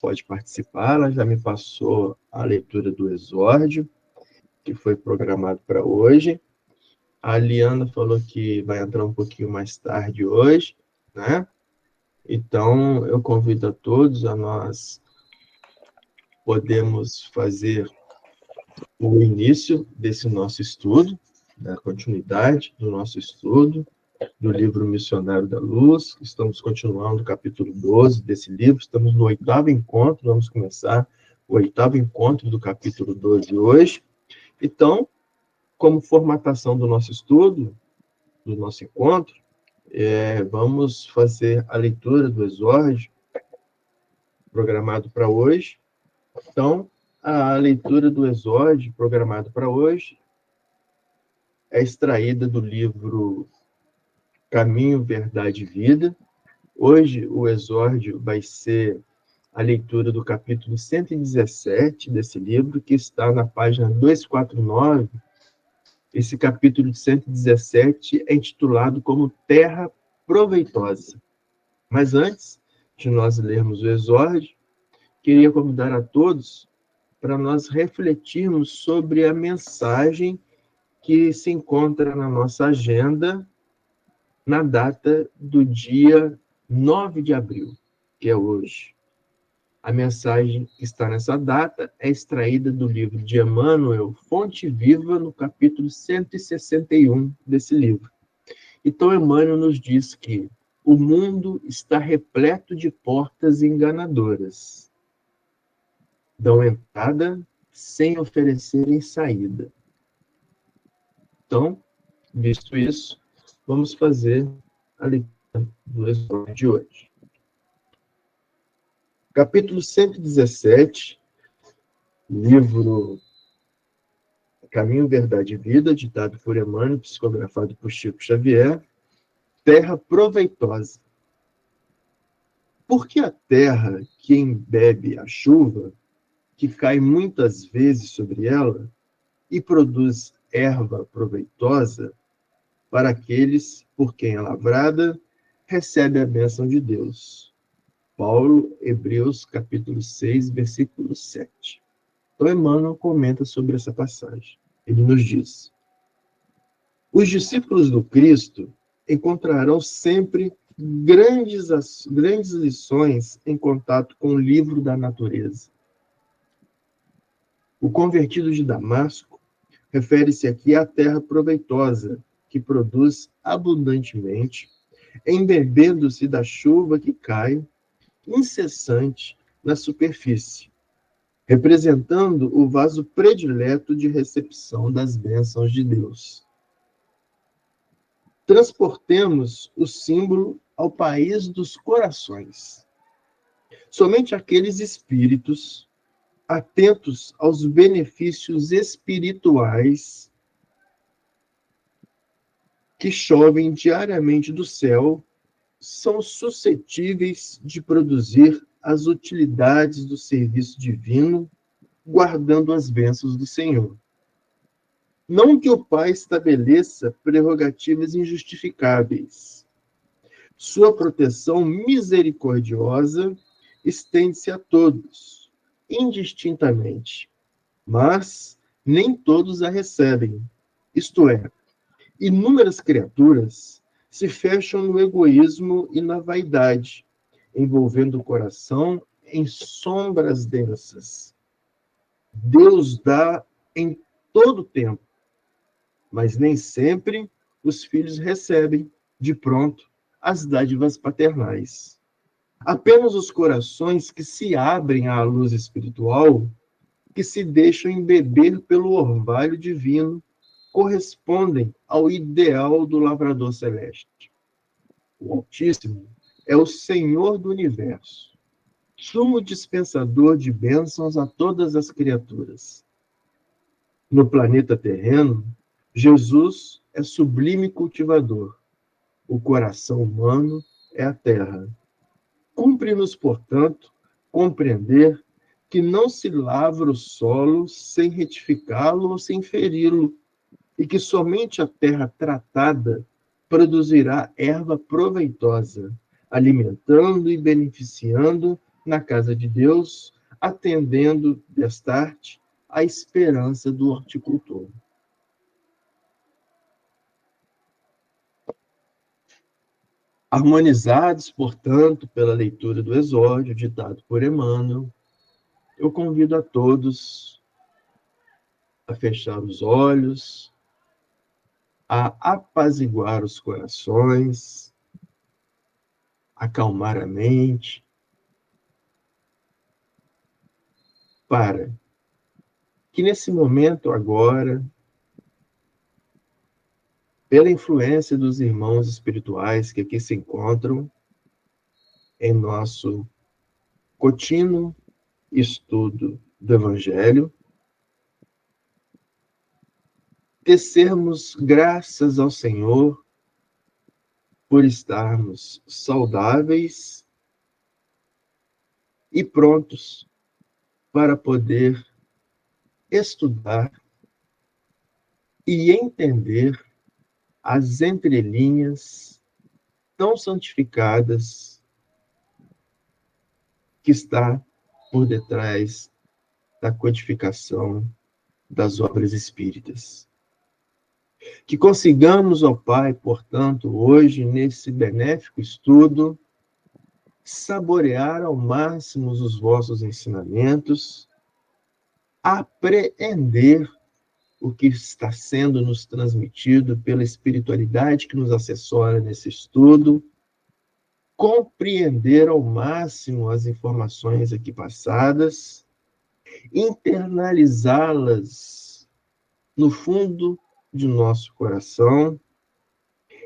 pode participar. Ela já me passou a leitura do exórdio, que foi programado para hoje. A Liana falou que vai entrar um pouquinho mais tarde hoje, né? Então, eu convido a todos a nós podemos fazer o início desse nosso estudo, da continuidade do nosso estudo, do livro Missionário da Luz. Estamos continuando o capítulo 12 desse livro, estamos no 8º encontro, vamos começar o 8º encontro do capítulo 12 hoje. Então, como formatação do nosso estudo, do nosso encontro, vamos fazer a leitura do exórdio programado para hoje. Então, a leitura do exórdio programado para hoje é extraída do livro Caminho, Verdade e Vida. Hoje, o exórdio vai ser a leitura do capítulo 117 desse livro, que está na página 249. Esse capítulo de 117 é intitulado como Terra Proveitosa. Mas antes de nós lermos o exórdio, queria convidar a todos para nós refletirmos sobre a mensagem que se encontra na nossa agenda na data do dia 9 de abril, que é hoje. A mensagem que está nessa data é extraída do livro de Emmanuel, Fonte Viva, no capítulo 161 desse livro. Então, Emmanuel nos diz que o mundo está repleto de portas enganadoras. Dão entrada sem oferecerem saída. Então, visto isso, vamos fazer a leitura do exórdio de hoje. Capítulo 117, livro Caminho, Verdade e Vida, ditado por Emmanuel, psicografado por Chico Xavier. Terra proveitosa. Por que a terra que embebe a chuva, que cai muitas vezes sobre ela, e produz erva proveitosa para aqueles por quem é lavrada, recebe a bênção de Deus? Paulo, Hebreus, capítulo 6, versículo 7. Então, Emmanuel comenta sobre essa passagem. Ele nos diz: os discípulos do Cristo encontrarão sempre grandes lições em contato com o livro da natureza. O convertido de Damasco refere-se aqui à terra proveitosa, que produz abundantemente, embebendo-se da chuva que cai incessante na superfície, representando o vaso predileto de recepção das bênçãos de Deus. Transportemos o símbolo ao país dos corações. Somente aqueles espíritos atentos aos benefícios espirituais que chovem diariamente do céu são suscetíveis de produzir as utilidades do serviço divino, guardando as bênçãos do Senhor. Não que o Pai estabeleça prerrogativas injustificáveis. Sua proteção misericordiosa estende-se a todos, indistintamente, mas nem todos a recebem. Isto é, inúmeras criaturas se fecham no egoísmo e na vaidade, envolvendo o coração em sombras densas. Deus dá em todo tempo, mas nem sempre os filhos recebem, de pronto, as dádivas paternais. Apenas os corações que se abrem à luz espiritual, que se deixam embeber pelo orvalho divino, correspondem ao ideal do lavrador celeste. O Altíssimo é o Senhor do Universo, sumo dispensador de bênçãos a todas as criaturas. No planeta terreno, Jesus é sublime cultivador. O coração humano é a terra. Cumpre-nos, portanto, compreender que não se lavra o solo sem retificá-lo ou sem feri-lo, e que somente a terra tratada produzirá erva proveitosa, alimentando e beneficiando na casa de Deus, atendendo, destarte, à esperança do horticultor. Harmonizados, portanto, pela leitura do exórdio ditado por Emmanuel, eu convido a todos a fechar os olhos, a apaziguar os corações, acalmar a mente, para que nesse momento agora, pela influência dos irmãos espirituais que aqui se encontram, em nosso contínuo estudo do Evangelho, tecermos graças ao Senhor por estarmos saudáveis e prontos para poder estudar e entender as entrelinhas tão santificadas que está por detrás da codificação das obras espíritas. Que consigamos, ó Pai, portanto, hoje, nesse benéfico estudo, saborear ao máximo os vossos ensinamentos, apreender o que está sendo nos transmitido pela espiritualidade que nos assessora nesse estudo, compreender ao máximo as informações aqui passadas, internalizá-las no fundo de nosso coração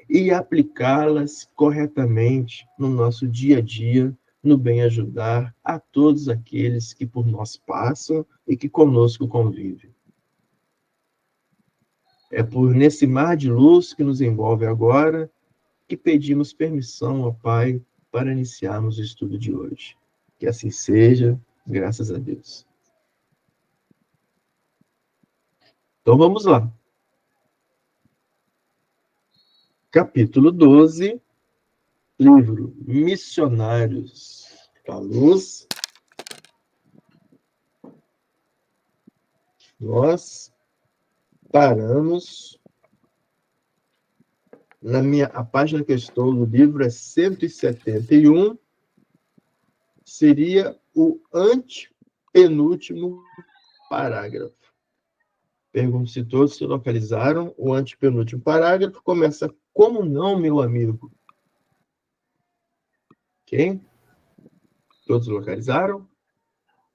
e aplicá-las corretamente no nosso dia a dia, no bem ajudar a todos aqueles que por nós passam e que conosco convivem. É por nesse mar de luz que nos envolve agora que pedimos permissão ao Pai para iniciarmos o estudo de hoje. Que assim seja, graças a Deus. Então vamos lá. Capítulo 12, livro Missionários da Luz. Nós paramos a página que eu estou no livro é 171, seria o antepenúltimo parágrafo. Pergunto se todos se localizaram. O antepenúltimo parágrafo começa: como não, meu amigo? Ok? Todos localizaram?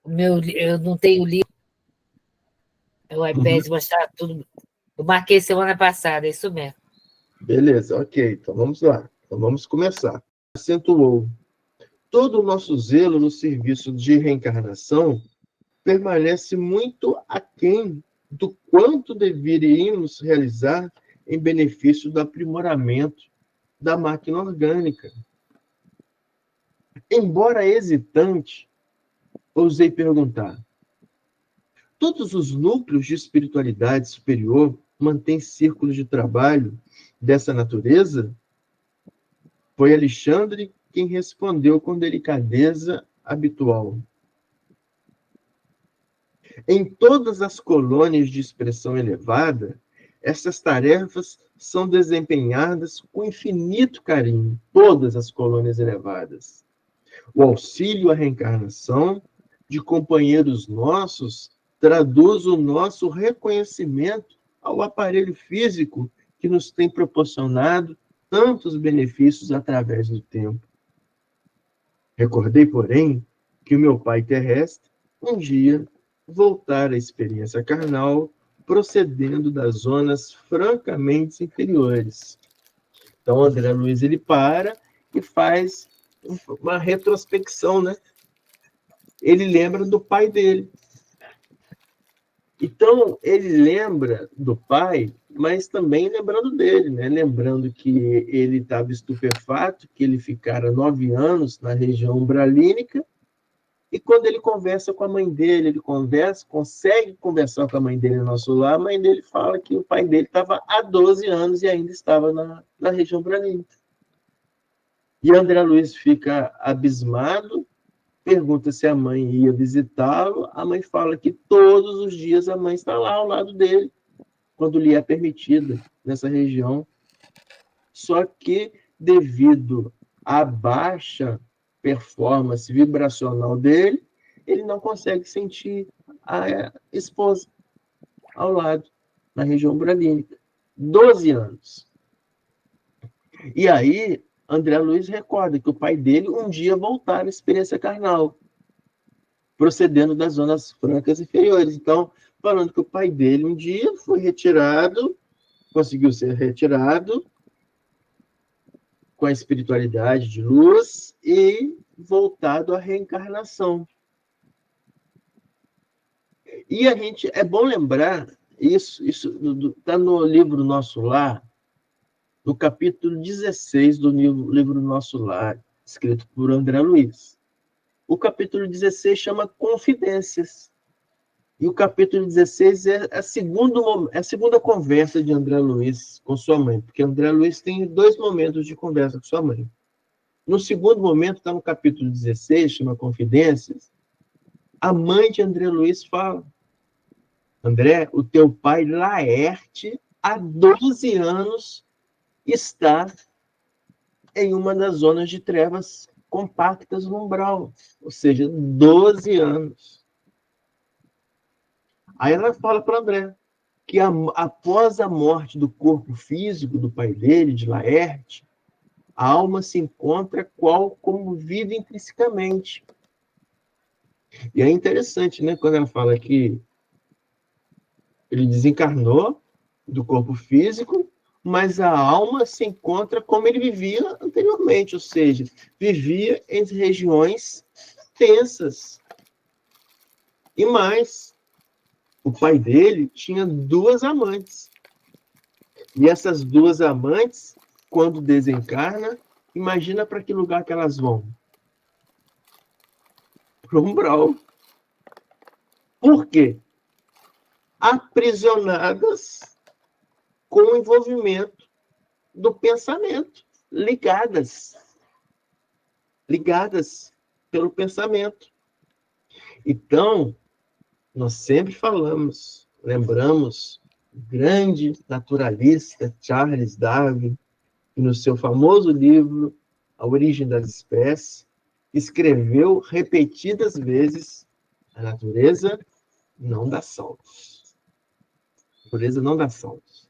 Eu não tenho livro. O iPad mostrar tudo. Eu marquei semana passada, é isso mesmo. Beleza, ok. Então vamos lá. Então vamos começar. Acentuou: todo o nosso zelo no serviço de reencarnação permanece muito aquém do quanto deveríamos realizar em benefício do aprimoramento da máquina orgânica. Embora hesitante, ousei perguntar: todos os núcleos de espiritualidade superior mantêm círculos de trabalho dessa natureza? Foi Alexandre quem respondeu com delicadeza habitual. Em todas as colônias de expressão elevada, essas tarefas são desempenhadas com infinito carinho, todas as colônias elevadas. O auxílio à reencarnação de companheiros nossos traduz o nosso reconhecimento ao aparelho físico que nos tem proporcionado tantos benefícios através do tempo. Recordei, porém, que o meu pai terrestre um dia voltara à experiência carnal, procedendo das zonas francamente inferiores. Então, André Luiz, ele para e faz uma retrospecção, né? Ele lembra do pai dele. Então, ele lembra do pai, mas também lembrando dele, né? Lembrando que ele estava estupefato, que ele ficara 9 anos na região umbralínica, e quando ele conversa com a mãe dele, ele consegue conversar com a mãe dele no nosso lar, a mãe dele fala que o pai dele estava há 12 anos e ainda estava na região umbralínica. E André Luiz fica abismado, pergunta se a mãe ia visitá-lo, a mãe fala que todos os dias a mãe está lá ao lado dele, quando lhe é permitida, nessa região. Só que, devido à baixa performance vibracional dele, ele não consegue sentir a esposa ao lado, na região umbralínica. 12 anos. E aí, André Luiz recorda que o pai dele um dia voltar à experiência carnal, procedendo das zonas francas inferiores. Então, falando que o pai dele um dia foi retirado, conseguiu ser retirado com a espiritualidade de luz e voltado à reencarnação. E a gente, é bom lembrar, isso está no livro Nosso Lar, no capítulo 16 do livro Nosso Lar, escrito por André Luiz. O capítulo 16 chama Confidências. E o capítulo 16 é a segunda conversa de André Luiz com sua mãe, porque André Luiz tem 2 momentos de conversa com sua mãe. No segundo momento, está no capítulo 16, chama Confidências, a mãe de André Luiz fala: André, o teu pai Laerte, há 12 anos, está em uma das zonas de trevas compactas no umbral, ou seja, 12 anos. Aí ela fala para André que após a morte do corpo físico do pai dele, de Laerte, a alma se encontra como vive intrinsecamente. E é interessante, né, quando ela fala que ele desencarnou do corpo físico, mas a alma se encontra como ele vivia anteriormente, ou seja, vivia em regiões tensas. E mais, o pai dele tinha 2 amantes. E essas 2 amantes, quando desencarna, imagina para que lugar que elas vão? Para o umbral. Por quê? Aprisionadas com o envolvimento do pensamento, ligadas pelo pensamento. Então, nós sempre lembramos o grande naturalista Charles Darwin, que no seu famoso livro A Origem das Espécies, escreveu repetidas vezes: a natureza não dá saltos. A natureza não dá saltos.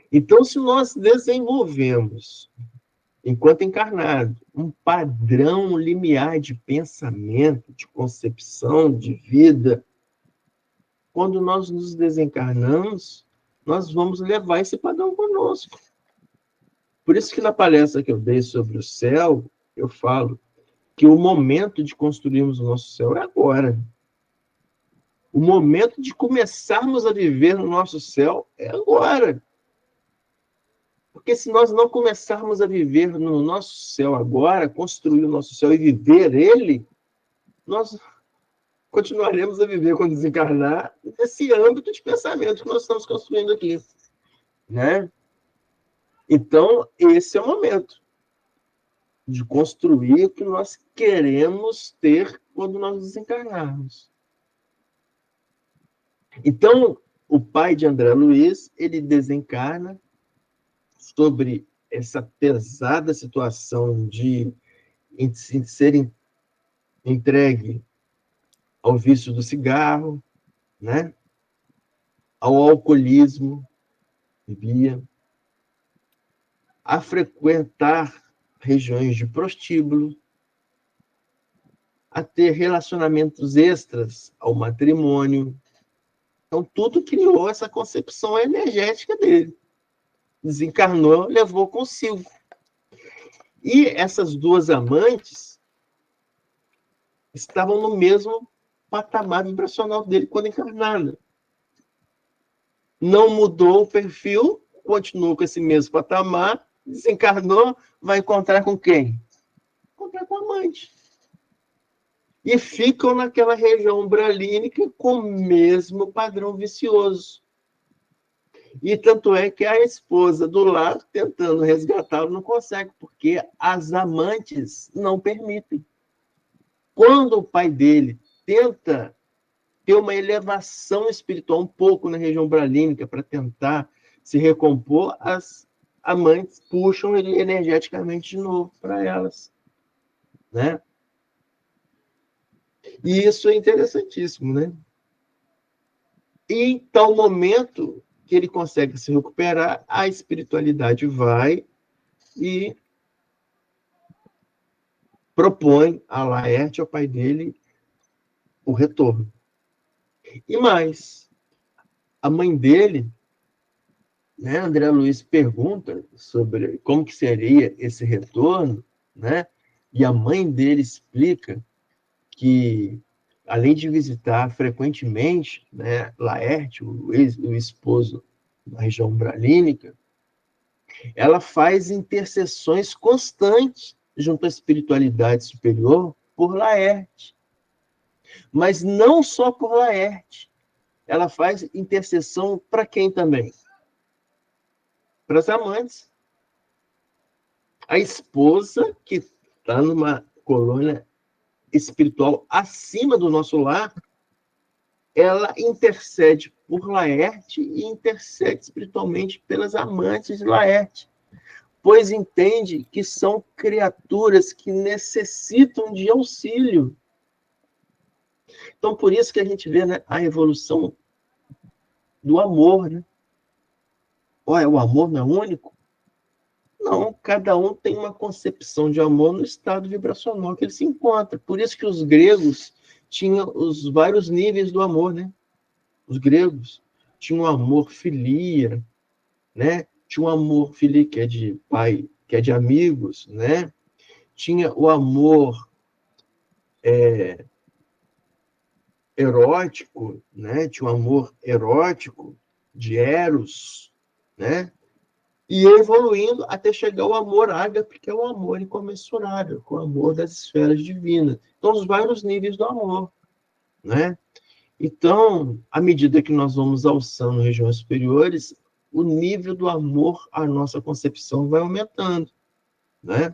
Então, se nós desenvolvemos, enquanto encarnado, um padrão limiar de pensamento, de concepção, de vida, quando nós nos desencarnamos, nós vamos levar esse padrão conosco. Por isso que na palestra que eu dei sobre o céu, eu falo que o momento de construirmos o nosso céu é agora. O momento de começarmos a viver no nosso céu é agora. Porque se nós não começarmos a viver no nosso céu agora, construir o nosso céu e viver ele, nós continuaremos a viver quando desencarnar nesse âmbito de pensamento que nós estamos construindo aqui, né? Então, esse é o momento de construir o que nós queremos ter quando nós desencarnarmos. Então, o pai de André Luiz, ele desencarna sobre essa pesada situação de ser entregue ao vício do cigarro, né? Ao alcoolismo, bebia, a frequentar regiões de prostíbulo, a ter relacionamentos extras ao matrimônio. Então, tudo criou essa concepção energética dele. Desencarnou, levou consigo. E essas 2 amantes estavam no mesmo patamar vibracional dele quando encarnada. Não mudou o perfil, continuou com esse mesmo patamar, desencarnou, vai encontrar com quem? Encontrar com a amante. E ficam naquela região umbralínica com o mesmo padrão vicioso. E tanto é que a esposa do lar, tentando resgatá-lo, não consegue, porque as amantes não permitem. quando o pai dele tenta ter uma elevação espiritual um pouco na região umbralínica para tentar se recompor, as amantes puxam ele energeticamente de novo para elas, né? E isso é interessantíssimo, né? E em tal momento que ele consegue se recuperar, a espiritualidade vai e propõe a Laerte, ao pai dele, o retorno. E mais, a mãe dele, né, André Luiz, pergunta sobre como que seria esse retorno, né? E a mãe dele explica que, além de visitar frequentemente, né, Laerte, o esposo na região umbralínica, ela faz intercessões constantes junto à espiritualidade superior por Laerte. Mas não só por Laerte. Ela faz intercessão para quem também? Para as amantes. A esposa, que está numa colônia espiritual acima do nosso lar, ela intercede por Laerte e intercede espiritualmente pelas amantes de Laerte, pois entende que são criaturas que necessitam de auxílio. Então, por isso que a gente vê, né, a evolução do amor, né? Olha, o amor não é único? Não, cada um tem uma concepção de amor no estado vibracional que ele se encontra. Por isso que os gregos tinham os vários níveis do amor, né? Os gregos tinham o amor filia, né? Tinha o amor filia que é de pai, que é de amigos, né? Tinha o amor erótico, né? Tinha o amor erótico de Eros, né? E evoluindo até chegar ao amor ágape, que é o amor incomensurável, o amor das esferas divinas. Então, os vários níveis do amor, né? Então, à medida que nós vamos alçando regiões superiores, o nível do amor, a nossa concepção vai aumentando, né?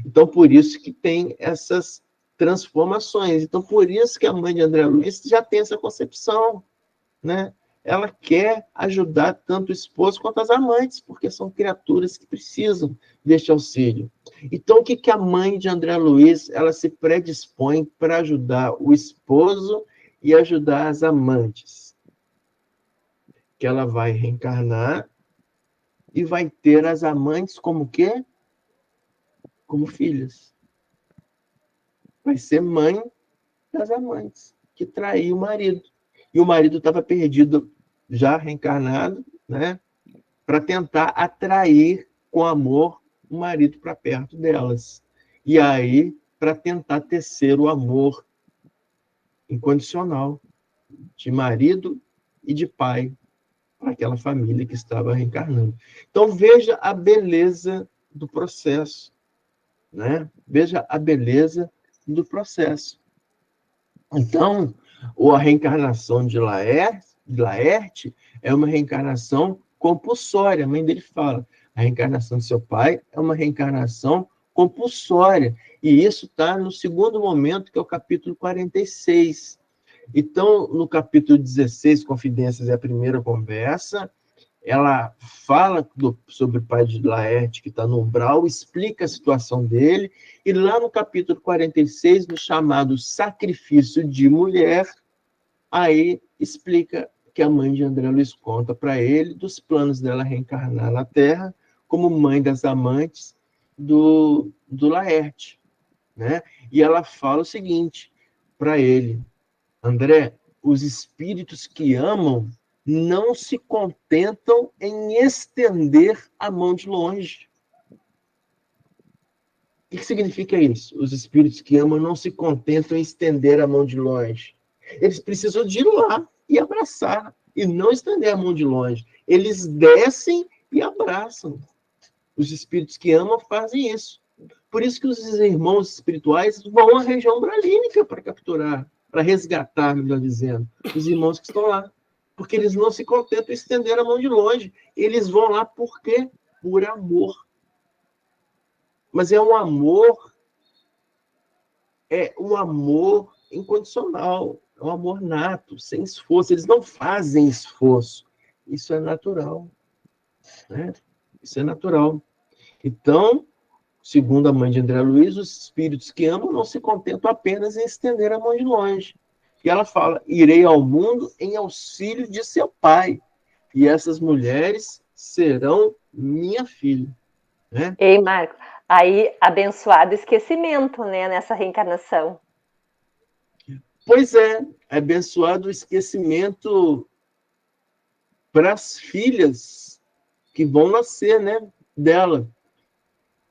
Então, por isso que tem essas transformações. Então, por isso que a mãe de André Luiz já tem essa concepção, né? Ela quer ajudar tanto o esposo quanto as amantes, porque são criaturas que precisam deste auxílio. Então, o que, que a mãe de André Luiz ela se predispõe para ajudar o esposo e ajudar as amantes? Que ela vai reencarnar e vai ter as amantes como quê? Como filhas. Vai ser mãe das amantes, que traiu o marido. E o marido estava perdido, já reencarnado, né? Para tentar atrair com amor o marido para perto delas. E aí, para tentar tecer o amor incondicional de marido e de pai para aquela família que estava reencarnando. Então, veja a beleza do processo, né? Veja a beleza do processo. Então, a reencarnação de Laerte é uma reencarnação compulsória. A mãe dele fala, a reencarnação de seu pai é uma reencarnação compulsória. E isso está no segundo momento, que é o capítulo 46. Então, no capítulo 16, Confidências é a primeira conversa, ela fala sobre o pai de Laerte, que está no umbral, explica a situação dele, e lá no capítulo 46, no chamado Sacrifício de Mulher, aí explica que a mãe de André Luiz conta para ele dos planos dela reencarnar na Terra como mãe das amantes do Laerte, né? E ela fala o seguinte para ele: André, os espíritos que amam não se contentam em estender a mão de longe. O que significa isso? Os espíritos que amam não se contentam em estender a mão de longe. Eles precisam de ir lá e abraçar, e não estender a mão de longe. Eles descem e abraçam. Os espíritos que amam fazem isso. Por isso que os irmãos espirituais vão à região umbralínica para capturar, para resgatar, melhor dizendo, os irmãos que estão lá. Porque eles não se contentam em estender a mão de longe. Eles vão lá por quê? Por amor. Mas é um amor é um amor incondicional, é um amor nato, sem esforço. Eles não fazem esforço. Isso é natural, né? Isso é natural. Então, segundo a mãe de André Luiz, os espíritos que amam não se contentam apenas em estender a mão de longe. E ela fala: irei ao mundo em auxílio de seu pai, e essas mulheres serão minha filha. Né? Ei, Marco, aí abençoado esquecimento, né, nessa reencarnação. Pois é, abençoado o esquecimento para as filhas que vão nascer, né, dela.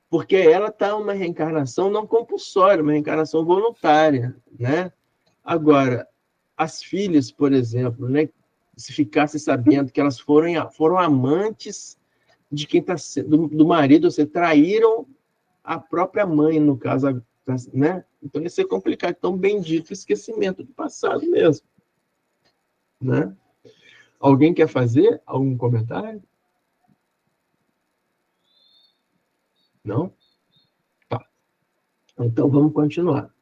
Porque ela está uma reencarnação não compulsória, uma reencarnação voluntária, né? Agora, as filhas, por exemplo, né, se ficasse sabendo que elas foram amantes de quem está do marido, ou seja, traíram a própria mãe, no caso, né? Então ia ser complicado. Então, bendito esquecimento do passado mesmo, né? Alguém quer fazer algum comentário? Não? Tá. Então vamos continuar.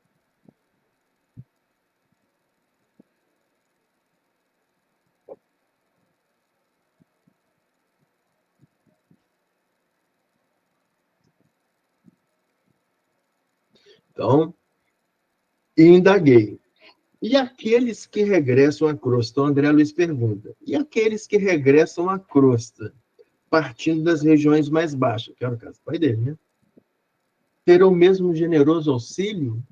Então, indaguei. E aqueles que regressam à crosta? Então, André Luiz pergunta. E aqueles que regressam à crosta, partindo das regiões mais baixas, que era o caso do pai dele, né? Terão o mesmo generoso auxílio?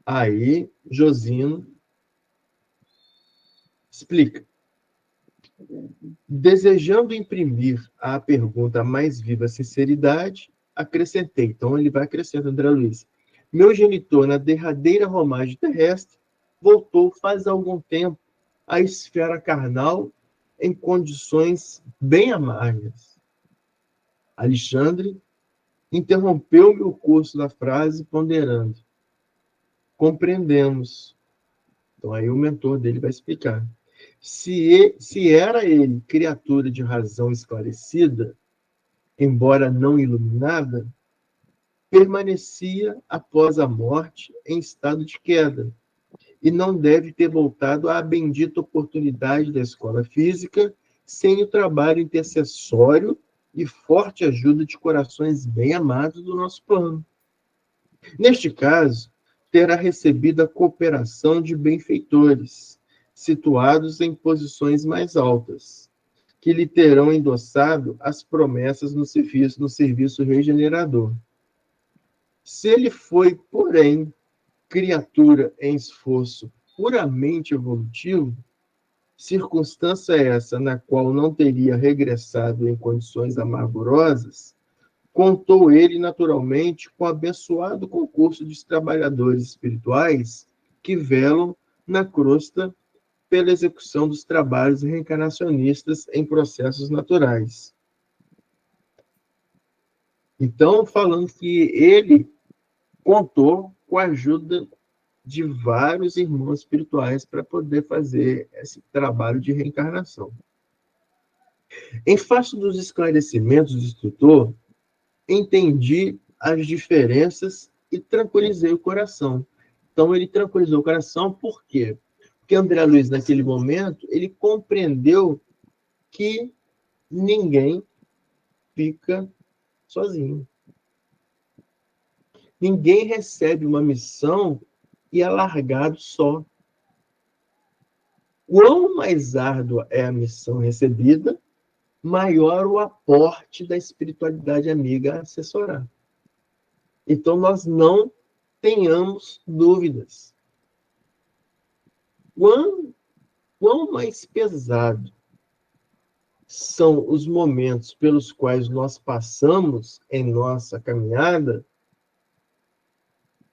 Aí, Josino explica. Desejando imprimir à pergunta mais viva sinceridade, acrescentei. Então, ele vai acrescentando, André Luiz. Meu genitor, na derradeira romagem terrestre, voltou faz algum tempo à esfera carnal em condições bem amargas. Alexandre interrompeu-me o curso da frase, ponderando. Compreendemos. Então, aí o mentor dele vai explicar. Se era ele criatura de razão esclarecida, embora não iluminada, permanecia após a morte em estado de queda e não deve ter voltado à bendita oportunidade da escola física sem o trabalho intercessório e forte ajuda de corações bem amados do nosso plano. Neste caso, terá recebido a cooperação de benfeitores, situados em posições mais altas, que lhe terão endossado as promessas no serviço regenerador. Se ele foi, porém, criatura em esforço puramente evolutivo, circunstância essa na qual não teria regressado em condições amargurosas, contou ele naturalmente com o abençoado concurso dos trabalhadores espirituais que velam na crosta pela execução dos trabalhos reencarnacionistas em processos naturais. Então, falando que ele contou com a ajuda de vários irmãos espirituais para poder fazer esse trabalho de reencarnação. Em face dos esclarecimentos do instrutor, entendi as diferenças e tranquilizei o coração. Então, ele tranquilizou o coração, por quê? Porque André Luiz, naquele momento, ele compreendeu que ninguém fica sozinho. Ninguém recebe uma missão e é largado só. Quanto mais árdua é a missão recebida, maior o aporte da espiritualidade amiga a assessorar. Então, nós não tenhamos dúvidas. Quão mais pesado são os momentos pelos quais nós passamos em nossa caminhada,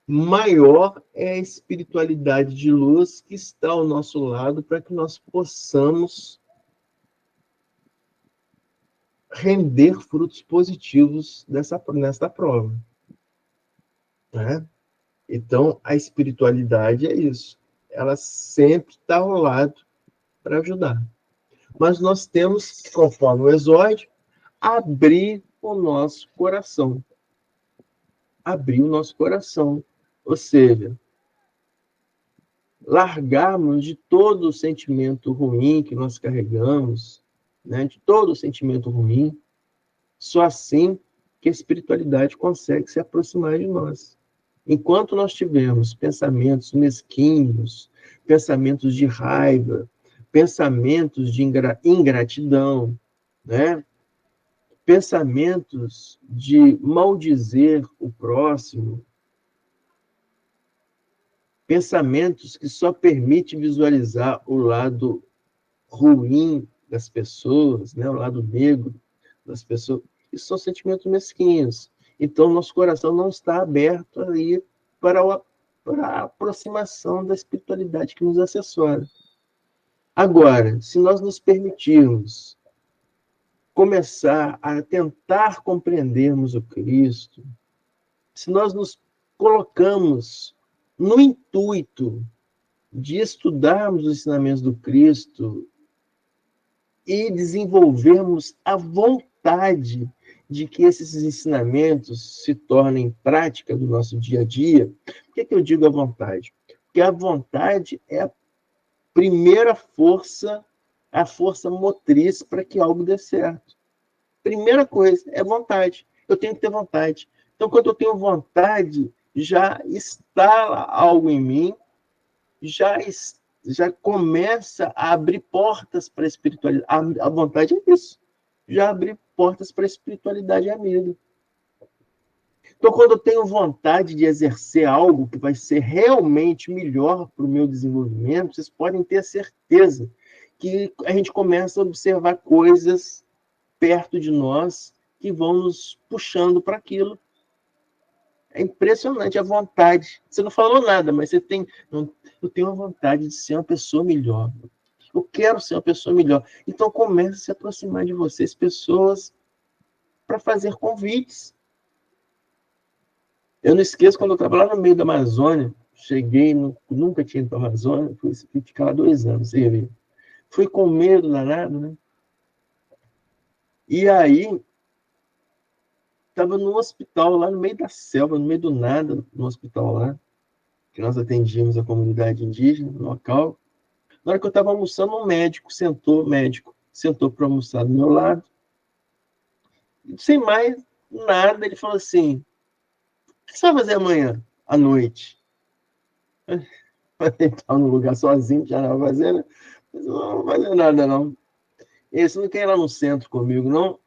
maior é a espiritualidade de luz que está ao nosso lado para que nós possamos render frutos positivos nesta prova. Né? Então, a espiritualidade é isso. Ela sempre está ao lado para ajudar. Mas nós temos, conforme o exórdio, abrir o nosso coração. Abrir o nosso coração Ou seja, largarmos de todo o sentimento ruim que nós carregamos, né? De todo o sentimento ruim, só assim que a espiritualidade consegue se aproximar de nós. Enquanto nós tivermos pensamentos mesquinhos, pensamentos de raiva, pensamentos de ingratidão, né? Pensamentos de maldizer o próximo, pensamentos que só permitem visualizar o lado ruim das pessoas, né? O lado negro das pessoas. Isso são sentimentos mesquinhos. Então, nosso coração não está aberto aí para a aproximação da espiritualidade que nos assessora. Agora, se nós nos permitirmos começar a tentar compreendermos o Cristo, se nós nos colocamos no intuito de estudarmos os ensinamentos do Cristo e desenvolvermos a vontade de que esses ensinamentos se tornem prática do nosso dia a dia. Por que eu digo a vontade? Porque a vontade é a primeira força, a força motriz para que algo dê certo. Primeira coisa é vontade. Eu tenho que ter vontade. Então, quando eu tenho vontade, já instala algo em mim, já começa a abrir portas para a espiritualidade. A vontade é isso. Já abrir portas para a espiritualidade amiga. Então, quando eu tenho vontade de exercer algo que vai ser realmente melhor para o meu desenvolvimento, vocês podem ter certeza que a gente começa a observar coisas perto de nós que vão nos puxando para aquilo. É impressionante a vontade. Você não falou nada, mas você tem... Eu tenho a vontade de ser uma pessoa melhor. Eu quero ser uma pessoa melhor. Então, comece a se aproximar de vocês, pessoas, para fazer convites. Eu não esqueço quando eu estava lá no meio da Amazônia, cheguei, nunca tinha ido para a Amazônia, fui ficar lá 2 anos, você vê. Fui com medo danado, né? E aí, estava no hospital, lá no meio da selva, no meio do nada, no hospital lá, que nós atendíamos a comunidade indígena no local. Na hora que eu estava almoçando, um médico sentou para almoçar do meu lado. Sem mais nada, ele falou assim: o que você vai fazer amanhã, à noite? Ele estava no lugar sozinho, já não vai fazer, né? Mas não vou fazer nada, não. Você não quer ir lá no centro comigo, não?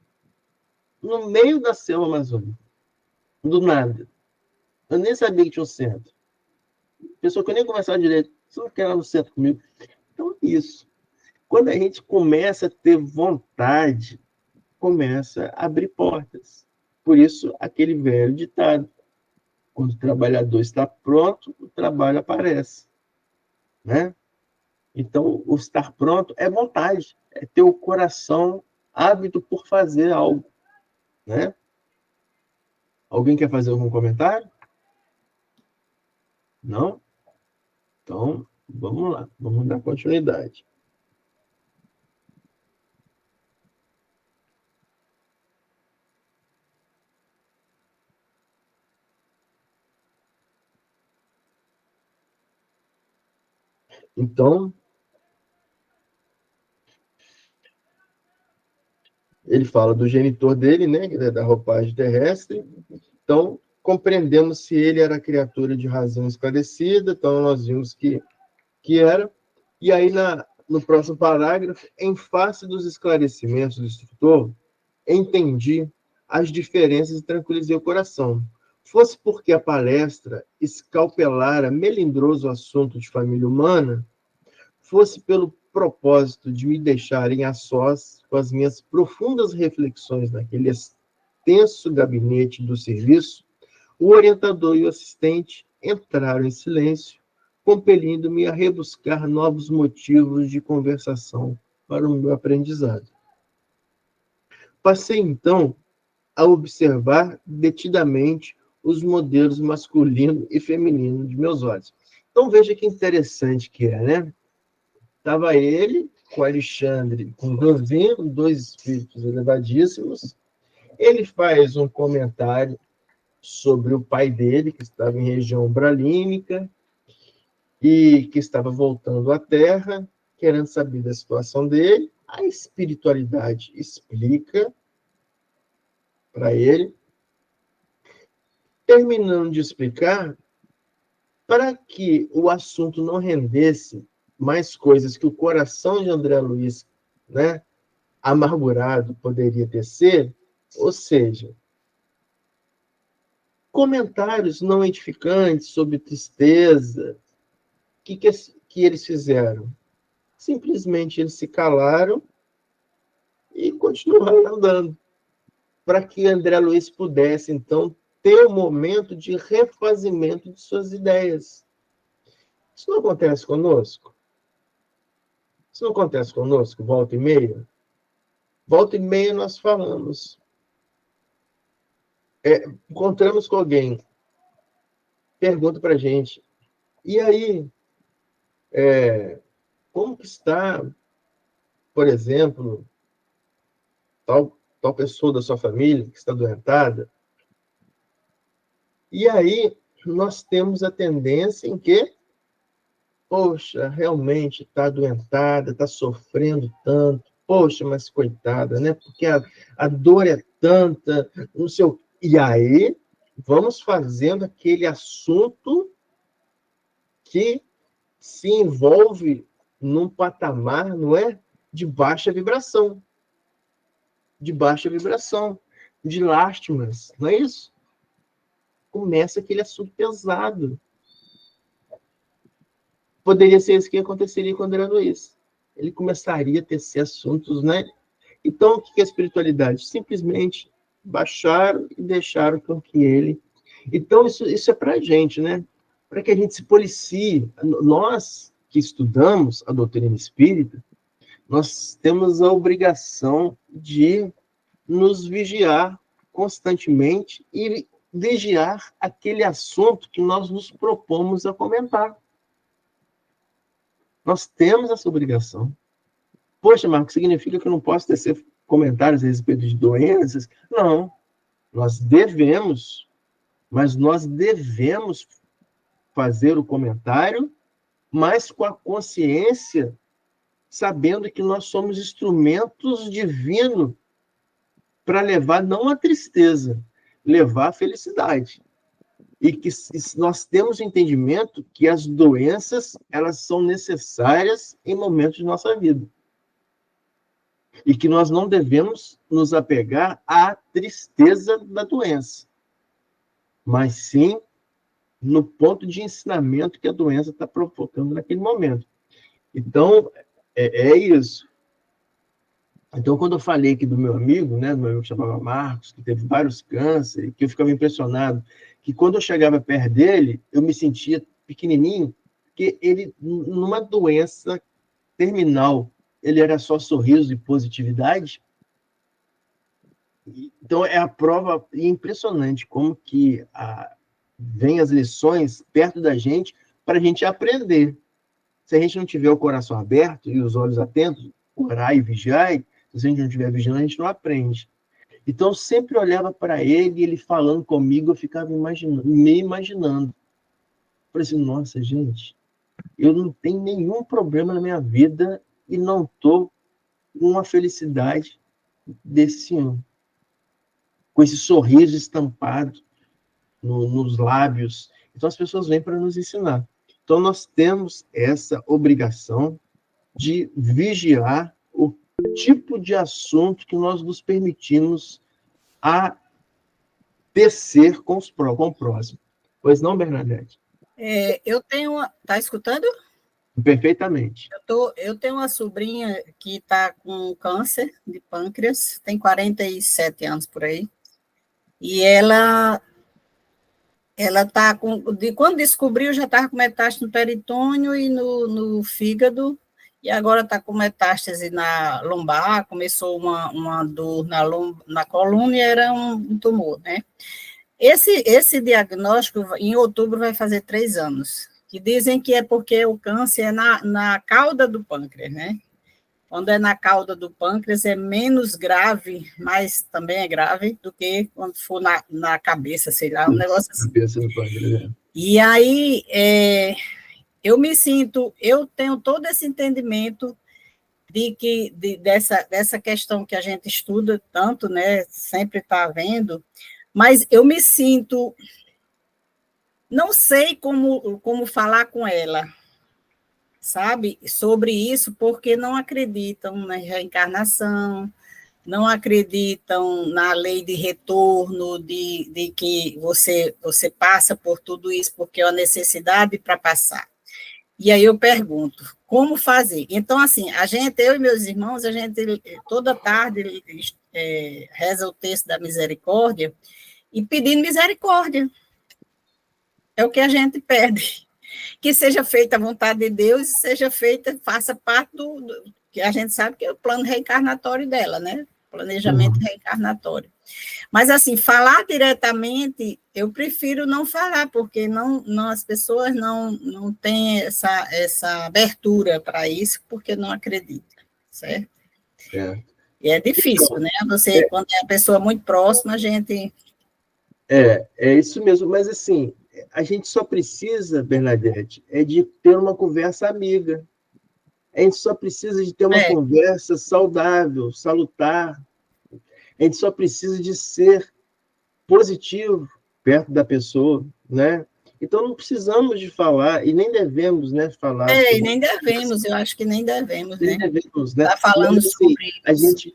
No meio da selva amazônica. Do nada. Eu nem sabia que tinha um centro. Pessoa que eu nem conversava direito. Você não quer ir lá no centro comigo? Então, isso. Quando a gente começa a ter vontade, começa a abrir portas. Por isso, aquele velho ditado: quando o trabalhador está pronto, o trabalho aparece. Né? Então, o estar pronto é vontade, é ter o coração ávido por fazer algo. Né? Alguém quer fazer algum comentário? Não? Então, vamos lá, vamos dar continuidade. Então, ele fala do genitor dele, né, da roupagem terrestre. Então, compreendemos se ele era criatura de razão esclarecida, então nós vimos que era. E aí, no próximo parágrafo, em face dos esclarecimentos do instrutor, entendi as diferenças e tranquilizei o coração. Fosse porque a palestra escalpelara melindroso assunto de família humana, fosse pelo propósito de me deixarem a sós com as minhas profundas reflexões naquele extenso gabinete do serviço, o orientador e o assistente entraram em silêncio, compelindo-me a rebuscar novos motivos de conversação para o meu aprendizado. Passei, então, a observar detidamente os modelos masculino e feminino de meus olhos. Então, veja que interessante que é, né? Estava ele com Alexandre, com dois espíritos elevadíssimos. Ele faz um comentário sobre o pai dele, que estava em região umbralímica e que estava voltando à Terra, querendo saber da situação dele. A espiritualidade explica para ele. Terminando de explicar, para que o assunto não rendesse mais coisas que o coração de André Luiz, né, amargurado, poderia tecer, ou seja, comentários não edificantes sobre tristeza, que eles fizeram? Simplesmente eles se calaram e continuaram andando, para que André Luiz pudesse, então, ter um momento de refazimento de suas ideias. Isso não acontece conosco? Isso não acontece conosco, volta e meia? Volta e meia nós falamos. Encontramos com alguém, pergunta para a gente, e aí, como que está, por exemplo, tal pessoa da sua família que está doentada? E aí nós temos a tendência em que, poxa, realmente está adoentada, está sofrendo tanto, poxa, mas coitada, né? Porque a dor é tanta, não sei o... E aí vamos fazendo aquele assunto que se envolve num patamar, não é? De baixa vibração. De baixa vibração, de lástimas, não é isso? Começa aquele assunto pesado. Poderia ser isso que aconteceria com o André Luiz. Ele começaria a tecer assuntos, né? Então, o que é a espiritualidade? Simplesmente baixaram e deixaram com que ele... Então, isso é para a gente, né? Para que a gente se policie. Nós que estudamos a doutrina espírita, nós temos a obrigação de nos vigiar constantemente e vigiar aquele assunto que nós nos propomos a comentar. Nós temos essa obrigação. Poxa, Marcos, significa que eu não posso tecer comentários a respeito de doenças? Não. Nós devemos, mas nós devemos fazer o comentário, mas com a consciência, sabendo que nós somos instrumentos divinos para levar não a tristeza, levar a felicidade. E que nós temos o entendimento que as doenças, elas são necessárias em momentos de nossa vida. E que nós não devemos nos apegar à tristeza da doença, mas sim no ponto de ensinamento que a doença está provocando naquele momento. Então, é isso. Então, quando eu falei aqui do meu amigo, né, do meu amigo que chamava Marcos, que teve vários cânceres, que eu ficava impressionado, que quando eu chegava perto dele, eu me sentia pequenininho, porque ele, numa doença terminal, ele era só sorriso e positividade. Então, é a prova impressionante como que vem as lições perto da gente para a gente aprender. Se a gente não tiver o coração aberto e os olhos atentos, orar e vigiar, se a gente não estiver vigiando, a gente não aprende. Então, eu sempre olhava para ele, ele falando comigo, eu ficava me imaginando. Falei assim, nossa, gente, eu não tenho nenhum problema na minha vida e não estou com uma felicidade desse senhor. Com esse sorriso estampado nos lábios. Então, as pessoas vêm para nos ensinar. Então, nós temos essa obrigação de vigiar o tipo de assunto que nós nos permitimos a tecer com o próximo. Pois não, Bernadette? Eu tenho uma... Tá escutando? Perfeitamente. Eu tenho uma sobrinha que está com câncer de pâncreas, tem 47 anos por aí, e ela está com... Quando descobriu, já estava com metástase no peritônio e no fígado, e agora está com metástase na lombar, começou uma dor na coluna e era um tumor, né? Esse diagnóstico, em outubro, vai fazer 3 anos, que dizem que é porque o câncer é na cauda do pâncreas, né? quando é na cauda do pâncreas, é menos grave, mas também é grave, do que quando for na cabeça, sei lá, um negócio assim. Cabeça do pâncreas. E aí, eu tenho todo esse entendimento dessa questão que a gente estuda tanto, né, sempre está vendo, mas eu me sinto, não sei como falar com ela, sabe, sobre isso, porque não acreditam na reencarnação, não acreditam na lei de retorno, de que você passa por tudo isso porque é uma necessidade para passar. E aí eu pergunto, como fazer? Então, assim, eu e meus irmãos, a gente toda tarde reza o texto da misericórdia e pedindo misericórdia. É o que a gente pede. Que seja feita a vontade de Deus, seja feita, faça parte do que a gente sabe que é o plano reencarnatório dela, né? Planejamento reencarnatório. Mas, assim, falar diretamente, eu prefiro não falar, porque as pessoas não têm essa abertura para isso, porque não acreditam, certo? E é difícil, né? Quando é uma pessoa muito próxima, a gente... É isso mesmo, mas, assim, a gente só precisa, Bernadette, de ter uma conversa amiga. A gente só precisa de ter uma conversa saudável, salutar. A gente só precisa de ser positivo perto da pessoa, né? Então, não precisamos de falar, e nem devemos, né, falar. E nem devemos, eu acho que nem devemos, né? Nem devemos, né? Tá falando mas, assim, sobre isso. A gente,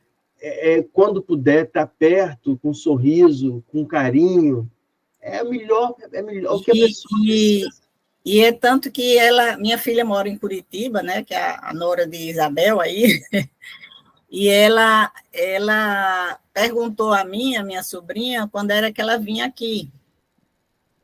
quando puder, estar perto, com um sorriso, com carinho, é melhor o que a pessoa precisa. E é tanto que minha filha mora em Curitiba, né, que é a nora de Isabel aí, e ela perguntou a minha sobrinha, quando era que ela vinha aqui.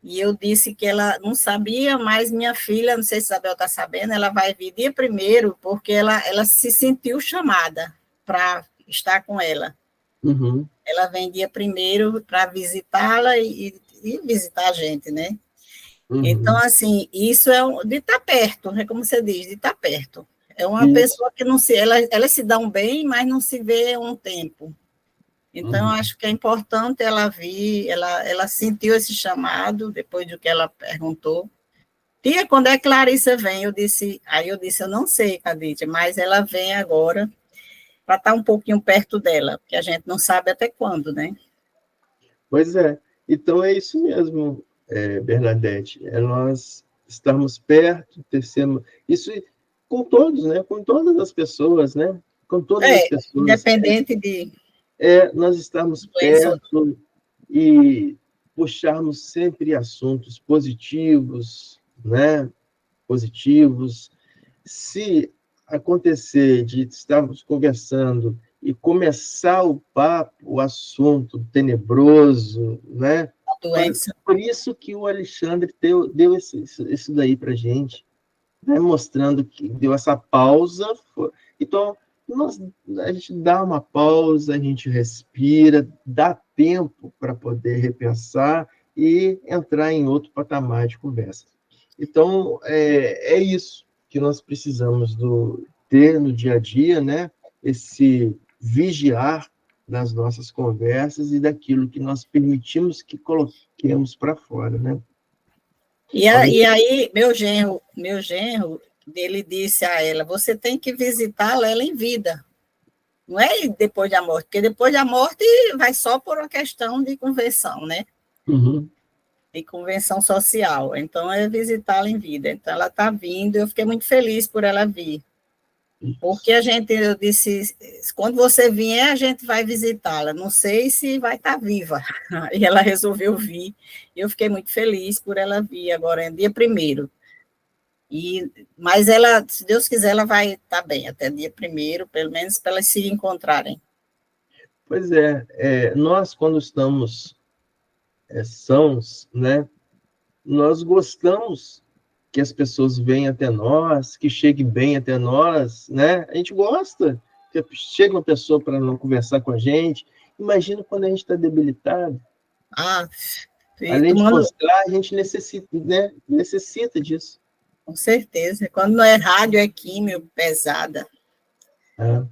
E eu disse que ela não sabia, mas minha filha, não sei se Isabel está sabendo, ela vai vir dia 1º, porque ela se sentiu chamada para estar com ela. Uhum. Ela vem dia 1º para visitá-la e visitar a gente, né? Uhum. Então, assim, isso é de estar perto, é como você diz, de estar perto. É uma pessoa que não elas se dão bem, mas não se vê há um tempo. Então, eu acho que é importante ela vir, ela sentiu esse chamado, depois do que ela perguntou. Tia, quando é que Clarissa vem? Eu disse, eu não sei, Cadidia, mas ela vem agora para estar um pouquinho perto dela, porque a gente não sabe até quando, né? Pois é. Então, é isso mesmo, Bernadette. Nós estamos perto, terceiro, isso com todos, né? Com todas as pessoas, né? Com todas as pessoas. Independente de... nós estamos perto e puxarmos sempre assuntos positivos, né? Positivos. Se acontecer de estarmos conversando e começar o papo, o assunto tenebroso, né? A doença. Por isso que o Alexandre deu isso daí para a gente, né? Mostrando que deu essa pausa. Então, a gente dá uma pausa, a gente respira, dá tempo para poder repensar e entrar em outro patamar de conversa. Então, é isso que nós precisamos ter no dia a dia, né? Esse vigiar das nossas conversas e daquilo que nós permitimos que coloquemos para fora, né? E aí, meu genro, ele disse a ela, você tem que visitá-la em vida, não é depois da morte, porque depois da morte vai só por uma questão de convenção, né? Uhum. De convenção social, então é visitá-la em vida. Então ela está vindo, eu fiquei muito feliz por ela vir, porque eu disse, quando você vier, a gente vai visitá-la, não sei se vai estar viva, e ela resolveu vir, e eu fiquei muito feliz por ela vir, agora é dia 1º, mas ela, se Deus quiser, ela vai estar bem, até dia 1º, pelo menos para elas se encontrarem. Pois nós quando estamos sãos, né, nós gostamos que as pessoas venham até nós, que cheguem bem até nós, né? A gente gosta que chegue uma pessoa para não conversar com a gente. Imagina quando a gente está debilitado. Além de gostar, a gente necessita, né? Necessita disso. Com certeza. Quando não é rádio, é químio pesada. É.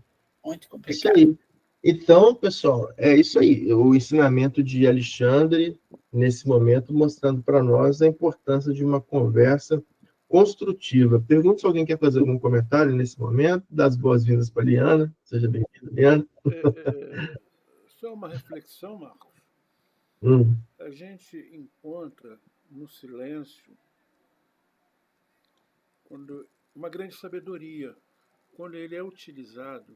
Muito Isso complicado. aí. Então, pessoal, é isso aí. O ensinamento de Alexandre, nesse momento, mostrando para nós a importância de uma conversa construtiva. Pergunto se alguém quer fazer algum comentário nesse momento. Dá as boas-vindas para a Liana. Seja bem-vinda, Liana. Só uma reflexão, Marcos. Hum, A gente encontra no silêncio uma grande sabedoria, quando ele é utilizado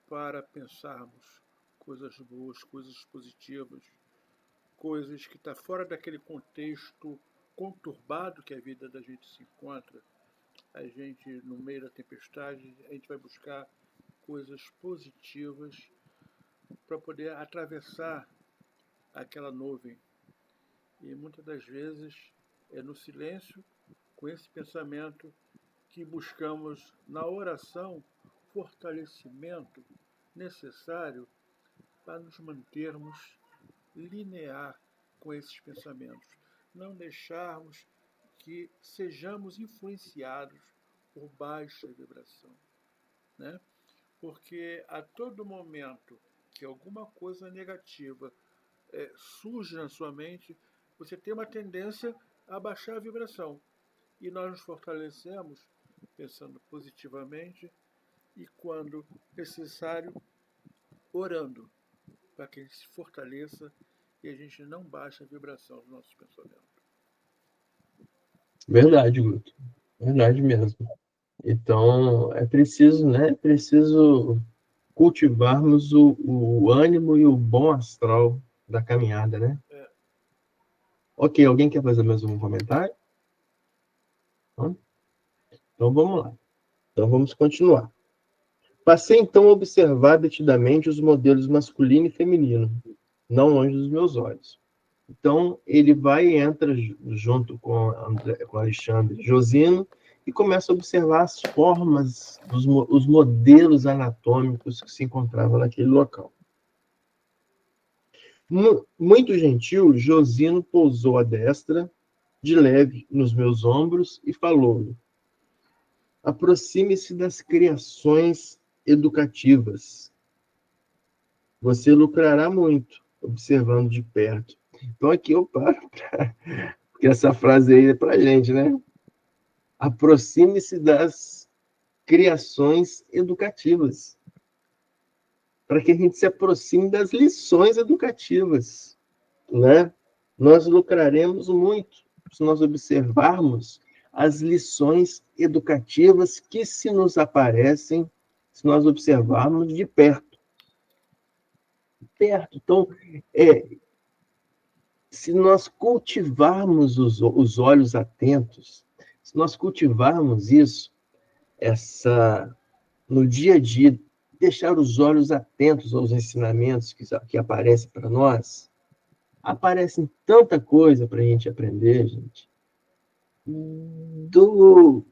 para pensarmos coisas boas, coisas positivas, coisas que estão fora daquele contexto conturbado que a vida da gente se encontra. A gente, no meio da tempestade, a gente vai buscar coisas positivas para poder atravessar aquela nuvem. E muitas das vezes é no silêncio, com esse pensamento, que buscamos na oração fortalecimento necessário para nos mantermos linear com esses pensamentos, não deixarmos que sejamos influenciados por baixa vibração, né? Porque a todo momento que alguma coisa negativa surge na sua mente, você tem uma tendência a baixar a vibração. E nós nos fortalecemos pensando positivamente e, quando necessário, orando para que ele se fortaleça e a gente não baixe a vibração dos nossos pensamentos. verdade, Guto. Verdade mesmo. Então, é preciso, né? É preciso cultivarmos o ânimo e o bom astral da caminhada, né? Ok, alguém quer fazer mais um comentário? Não? Então vamos lá. Então vamos continuar. Passei então a observar detidamente os modelos masculino e feminino, não longe dos meus olhos. Então ele vai e entra junto com Alexandre Josino e começa a observar as formas, os modelos anatômicos que se encontravam naquele local. Muito gentil, Josino pousou a destra de leve nos meus ombros e falou: aproxime-se das criações educativas. Você lucrará muito observando de perto. Então aqui eu paro, porque essa frase aí é para a gente, né? Aproxime-se das criações educativas, para que a gente se aproxime das lições educativas, né? Nós lucraremos muito se nós observarmos as lições educativas que se nos aparecem, se nós observarmos de perto. Então, se nós cultivarmos os olhos atentos, se nós cultivarmos isso, no dia a dia, deixar os olhos atentos aos ensinamentos que aparecem para nós, aparecem tanta coisa para a gente aprender, gente. Do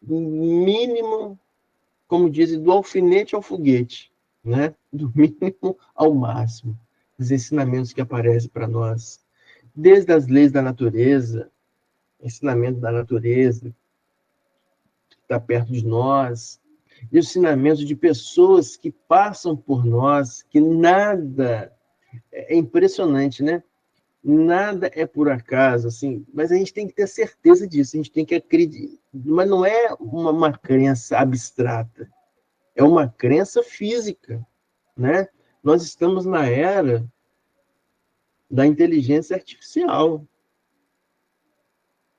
mínimo, como dizem, do alfinete ao foguete, né? Do mínimo ao máximo. Os ensinamentos que aparecem para nós, desde as leis da natureza, ensinamento da natureza, que está perto de nós, ensinamentos de pessoas que passam por nós, que nada, é impressionante, né? Nada é por acaso, assim, mas a gente tem que ter certeza disso, a gente tem que acreditar, mas não é uma crença abstrata, é uma crença física, né? Nós estamos na era da inteligência artificial,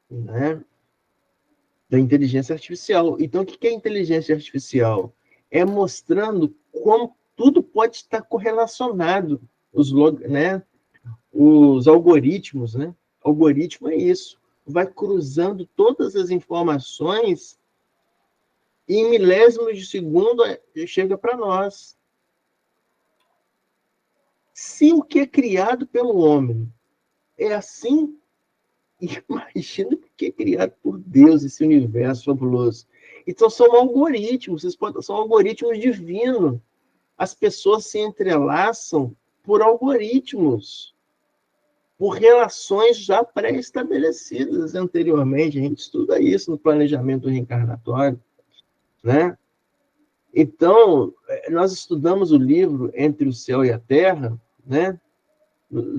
né? Da inteligência artificial. Então, o que é inteligência artificial? É mostrando como tudo pode estar correlacionado, né? Os algoritmos, né? Algoritmo é isso, vai cruzando todas as informações e em milésimos de segundo chega para nós. Se o que é criado pelo homem é assim, imagina o que é criado por Deus, esse universo fabuloso. Então são algoritmos, são algoritmos divinos. As pessoas se entrelaçam por algoritmos, por relações já pré-estabelecidas anteriormente. A gente estuda isso no planejamento reencarnatório, né? Então, nós estudamos o livro Entre o Céu e a Terra, né?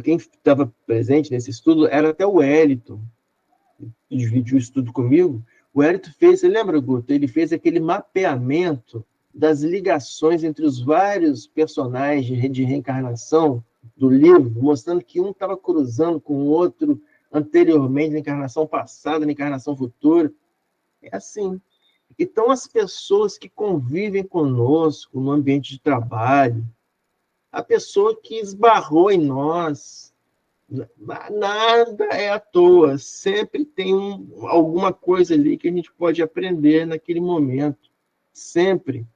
Quem estava presente nesse estudo era até o Wellington, que dividiu o estudo comigo. O Wellington fez, você lembra, Guto? Ele fez aquele mapeamento das ligações entre os vários personagens de reencarnação do livro, mostrando que um estava cruzando com o outro anteriormente, na encarnação passada, na encarnação futura. É assim. Então, as pessoas que convivem conosco no ambiente de trabalho, a pessoa que esbarrou em nós, nada é à toa, sempre tem alguma coisa ali que a gente pode aprender naquele momento, sempre.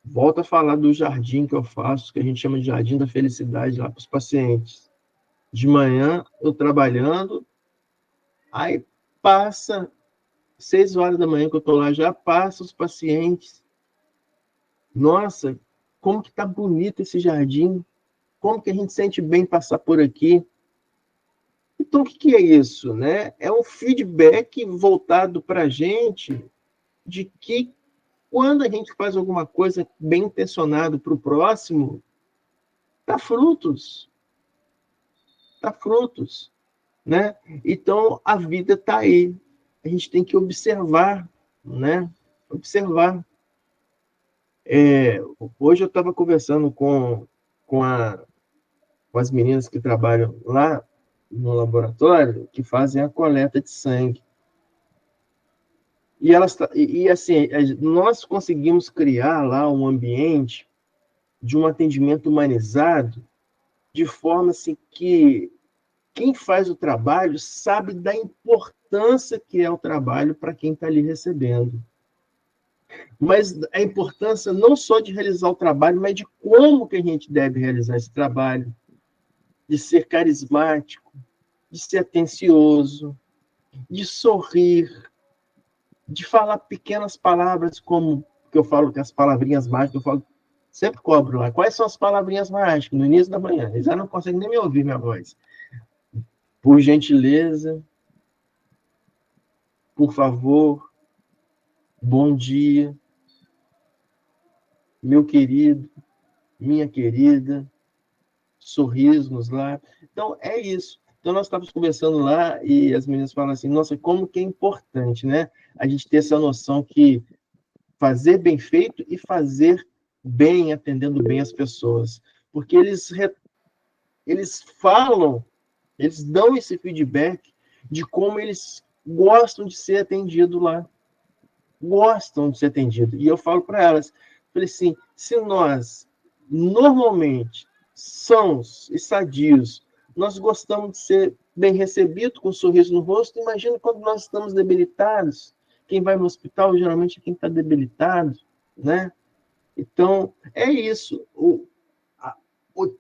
Volto a falar do jardim que eu faço, que a gente chama de jardim da felicidade lá para os pacientes. De manhã, eu trabalhando, aí passa 6 horas da manhã que eu estou lá, já passa os pacientes. Nossa, como que tá bonito esse jardim, como que a gente sente bem passar por aqui. Então, o que é isso, né? É um feedback voltado para a gente de que quando a gente faz alguma coisa bem intencionado para o próximo, dá frutos, dá frutos, né? Então, a vida está aí. A gente tem que observar, né? Observar. Hoje eu estava conversando com as meninas que trabalham lá no laboratório, que fazem a coleta de sangue. E assim, nós conseguimos criar lá um ambiente de um atendimento humanizado, de forma assim que quem faz o trabalho sabe da importância que é o trabalho para quem está ali recebendo. Mas a importância não só de realizar o trabalho, mas de como que a gente deve realizar esse trabalho, de ser carismático, de ser atencioso, de sorrir, de falar pequenas palavras, como que eu falo que as palavrinhas mágicas, eu falo, sempre cobro lá, quais são as palavrinhas mágicas no início da manhã? Eles já não conseguem nem me ouvir minha voz. Por gentileza, por favor, bom dia, meu querido, minha querida, sorriso nos lábios. Então, é isso. Então, nós estávamos conversando lá e as meninas falam assim, nossa, como que é importante, né? A gente ter essa noção que fazer bem feito e fazer bem, atendendo bem as pessoas. Porque eles falam, eles dão esse feedback de como eles gostam de ser atendidos lá. Gostam de ser atendidos. E eu falo para elas, falei assim, se nós, normalmente, sãos e sadios, nós gostamos de ser bem recebidos, com um sorriso no rosto, imagina quando nós estamos debilitados. Quem vai no hospital, geralmente, é quem está debilitado, né? Então, é isso. O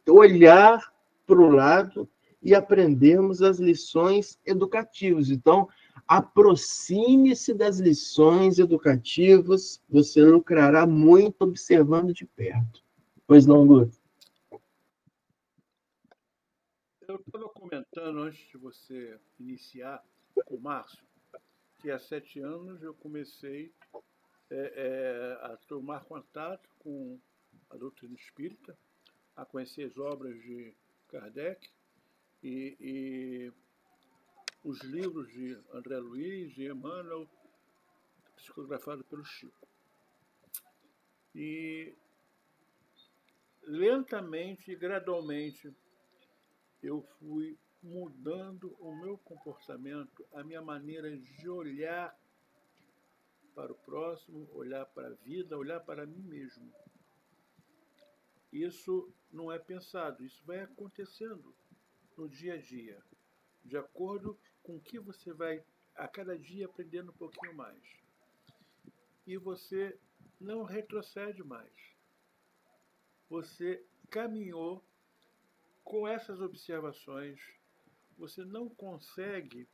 olhar para o lado e aprendermos as lições educativas. Então, aproxime-se das lições educativas, você lucrará muito observando de perto. Pois não, Guto? Eu estava comentando antes de você iniciar com o Márcio, que há 7 anos eu comecei a tomar contato com a doutrina espírita, a conhecer as obras de Kardec e os livros de André Luiz e Emmanuel, psicografado pelo Chico. E lentamente e gradualmente eu fui mudando o meu comportamento, a minha maneira de olhar para o próximo, olhar para a vida, olhar para mim mesmo. Isso não é pensado, isso vai acontecendo no dia a dia, de acordo com o que você vai a cada dia aprendendo um pouquinho mais. E você não retrocede mais. Você caminhou com essas observações, você não consegue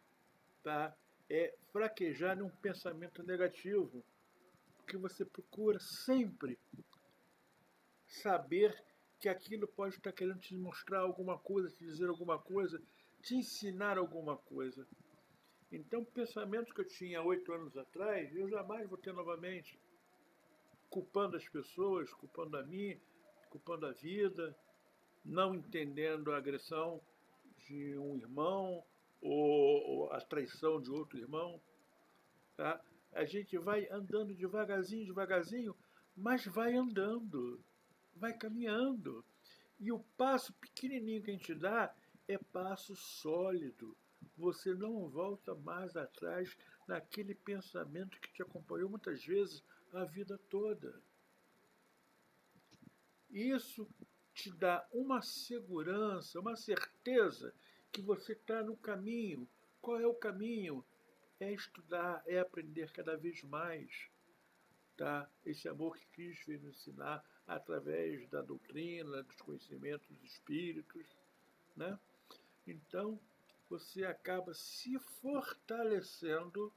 fraquejar num pensamento negativo, porque você procura sempre saber que aquilo pode estar querendo te mostrar alguma coisa, te dizer alguma coisa, te ensinar alguma coisa. Então, pensamentos que eu tinha 8 anos atrás, eu jamais vou ter novamente, culpando as pessoas, culpando a mim, culpando a vida, não entendendo a agressão de um irmão ou a traição de outro irmão. Tá? A gente vai andando devagarzinho, devagarzinho, mas vai andando, vai caminhando. E o passo pequenininho que a gente dá é passo sólido. Você não volta mais atrás naquele pensamento que te acompanhou muitas vezes a vida toda. Isso te dá uma segurança, uma certeza que você está no caminho. Qual é o caminho? É estudar, é aprender cada vez mais. Tá? Esse amor que Cristo veio nos ensinar através da doutrina, dos conhecimentos dos espíritos. Né? Então, você acaba se fortalecendo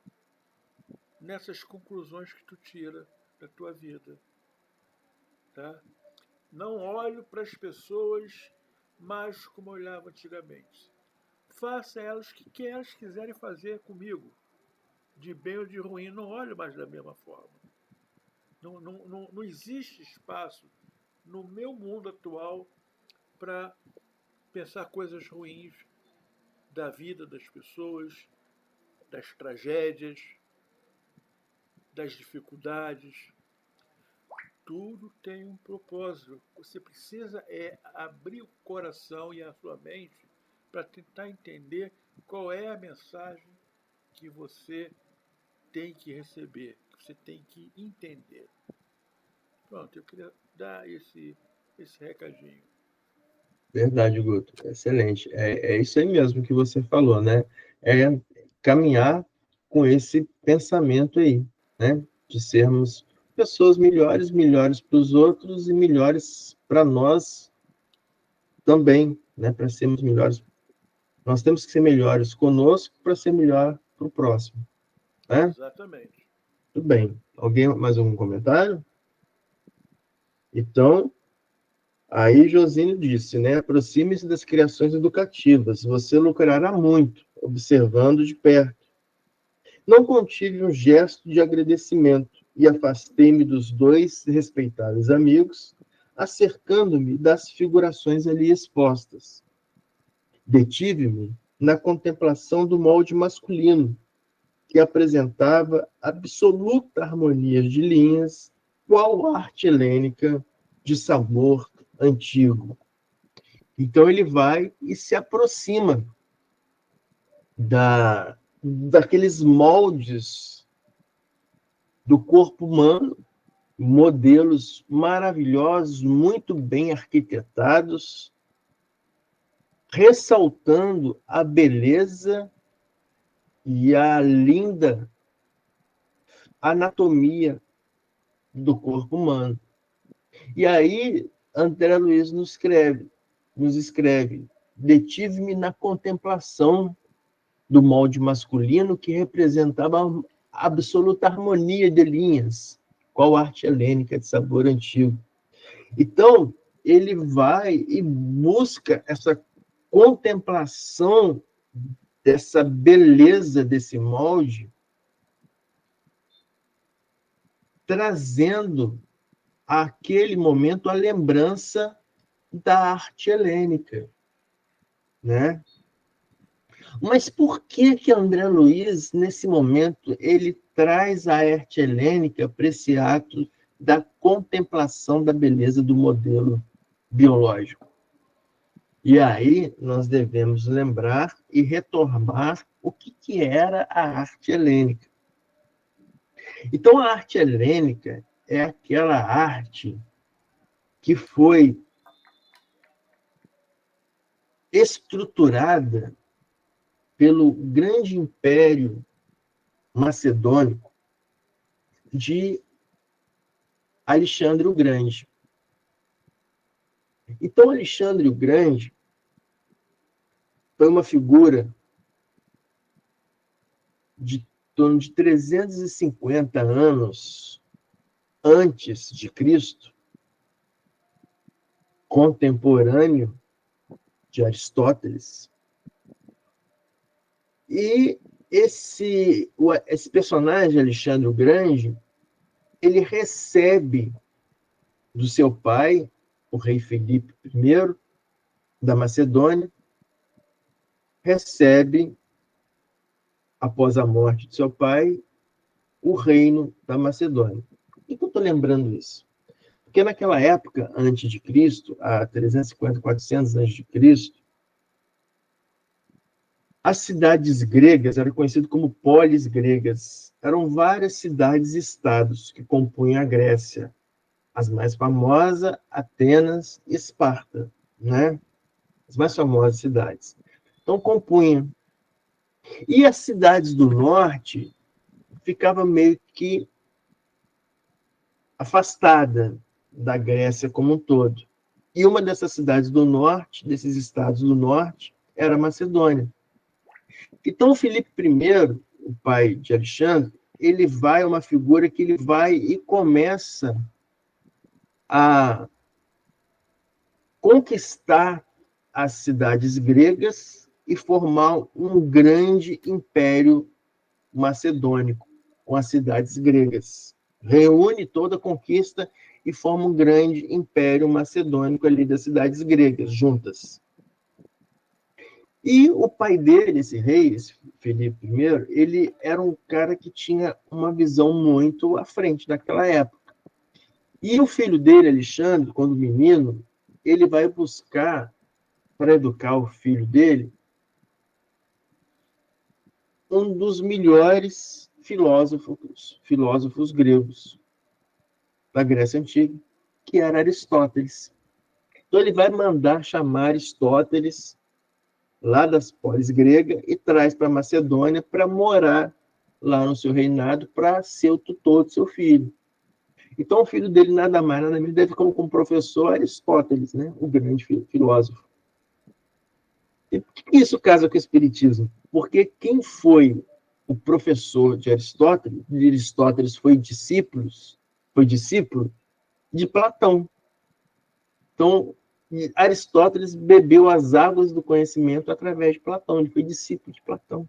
nessas conclusões que tu tira da tua vida. Tá? Não olho para as pessoas mais como eu olhava antigamente. Faça elas o que elas quiserem fazer comigo, de bem ou de ruim, não olho mais da mesma forma. Não existe espaço no meu mundo atual para pensar coisas ruins da vida das pessoas, das tragédias, das dificuldades. Tudo tem um propósito. Você precisa abrir o coração e a sua mente para tentar entender qual é a mensagem que você tem que receber, que você tem que entender. Pronto, eu queria dar esse recadinho. Verdade, Guto. Excelente. É isso aí mesmo que você falou, né? É caminhar com esse pensamento aí, né? De sermos pessoas melhores, melhores para os outros e melhores para nós também, né? Para sermos melhores. Nós temos que ser melhores conosco para ser melhor para o próximo, né? Exatamente. Tudo bem. Alguém mais algum comentário? Então, aí Josino disse, né? Aproxime-se das criações educativas. Você lucrará muito, observando de perto. Não contive um gesto de agradecimento e afastei-me dos dois respeitáveis amigos, acercando-me das figurações ali expostas. Detive-me na contemplação do molde masculino, que apresentava absoluta harmonia de linhas, qual arte helênica de sabor antigo. Então ele vai e se aproxima daqueles moldes do corpo humano, modelos maravilhosos, muito bem arquitetados, ressaltando a beleza e a linda anatomia do corpo humano. E aí, André Luiz nos escreve, detive-me na contemplação do molde masculino que representava a absoluta harmonia de linhas, qual arte helênica de sabor antigo. Então, ele vai e busca essa contemplação dessa beleza desse molde, trazendo àquele momento a lembrança da arte helênica, né? Mas por que André Luiz, nesse momento, ele traz a arte helênica para esse ato da contemplação da beleza do modelo biológico? E aí nós devemos lembrar e retomar o que era a arte helênica. Então, a arte helênica é aquela arte que foi estruturada pelo grande império macedônico de Alexandre o Grande. Então, Alexandre o Grande foi uma figura de torno de 350 anos antes de Cristo, contemporâneo de Aristóteles, e esse personagem, Alexandre o Grande, ele recebe do seu pai, o rei Filipe I, da Macedônia, recebe, após a morte de seu pai, o reino da Macedônia. Por que eu estou lembrando isso? Porque naquela época, antes de Cristo, há 350, 400 antes de Cristo, as cidades gregas eram conhecidas como polis gregas. Eram várias cidades-estados que compunham a Grécia. As mais famosas, Atenas e Esparta, né? As mais famosas cidades. Então, compunham. E as cidades do norte ficavam meio que afastadas da Grécia como um todo. E uma dessas cidades do norte, desses estados do norte, era a Macedônia. Então, Filipe I, o pai de Alexandre, ele vai, é uma figura que ele vai e começa a conquistar as cidades gregas e formar um grande império macedônico, com as cidades gregas. Reúne toda a conquista e forma um grande império macedônico ali das cidades gregas, juntas. E o pai dele, esse rei, esse Filipe I, ele era um cara que tinha uma visão muito à frente daquela época. E o filho dele, Alexandre, quando menino, ele vai buscar, para educar o filho dele, um dos melhores filósofos gregos da Grécia Antiga, que era Aristóteles. Então ele vai mandar chamar Aristóteles lá das polis gregas e traz para a Macedônia para morar lá no seu reinado para ser o tutor do seu filho. Então o filho dele nada mais, nada menos, deve como professor Aristóteles, né? O grande filósofo. E por que isso casa com o Espiritismo? Porque quem foi o professor de Aristóteles foi discípulo de Platão. Então, Aristóteles bebeu as águas do conhecimento através de Platão, ele foi discípulo de Platão.